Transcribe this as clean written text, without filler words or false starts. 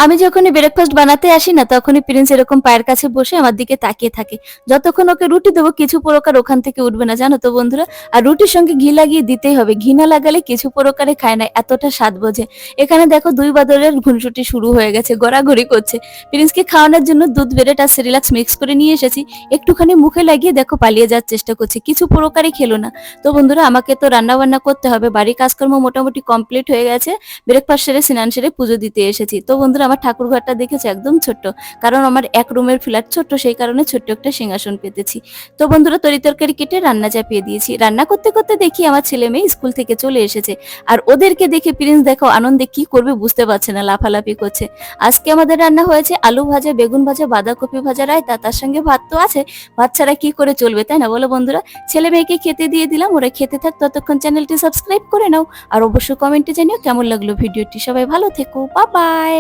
আমি যখনই ব্রেকফাস্ট বানাতে আসি না তখনই প্রিন্স এরকম পায়ের কাছে বসে আমার দিকে তাকিয়ে থাকে। যতক্ষণ ওকে রুটি দেবো কিছু প্রকার ওখান থেকে উঠবে না, জানো তো বন্ধুরা। আর রুটির সঙ্গে ঘি লাগিয়ে দিতেই হবে, ঘি না লাগালে কিছু প্রকারে খায় না, এতটা স্বাদ বোঝে। এখানে দেখো দুই বাদরের ঘুনসুটি শুরু হয়ে গেছে, গড়াগড়ি করছে। প্রিন্সকে খাওয়ানোর জন্য দুধ বেরেট আর সেরিলাক্স মিক্স করে নিয়ে এসেছি, একটুখানি মুখে লাগিয়ে দেখো পালিয়ে যাওয়ার চেষ্টা করছে, কিছু প্রকারই খেলো না। তো বন্ধুরা আমাকে তো রান্না বান্না করতে হবে, বাড়ির কাজকর্ম মোটামুটি কমপ্লিট হয়ে গেছে। ব্রেকফাস্ট সেরে স্নান সেরে পুজো দিতে এসেছি। তো বন্ধুরা আমার ঠাকুর ঘরটা দেখেছে একদম ছোট্ট, কারণ আমার এক রুমের ফ্ল্যাট ছোট্ট, সেই কারণে ছোট্ট একটা সিংহাসন পেতেছি। তো বন্ধুরা তরি তরকারি কেটে রান্না চাপিয়ে দিয়েছি। রান্না করতে করতে দেখি আমার ছেলে মেয়ে স্কুল থেকে চলে এসেছে। আর ওদেরকে দেখে প্রিন্স দেখো আনন্দে কি করবে বুঝতে পারছে না, লাফালাফি করছে। আজকে আমাদের রান্না হয়েছে আলু ভাজা, বেগুন ভাজা, বাঁধাকপি ভাজা, রায়তা, তার সঙ্গে ভাত তো আছে। ভাত ছাড়া কি করে চলবে, তাই না বলো বন্ধুরা। ছেলে মেয়েকে খেতে দিয়ে দিলাম, ওরা খেতে থাক, ততক্ষণ চ্যানেলটি সাবস্ক্রাইব করে নাও। আর অবশ্যই কমেন্টে জানিও কেমন লাগলো ভিডিওটি। সবাই ভালো থেকো, বাই বাই।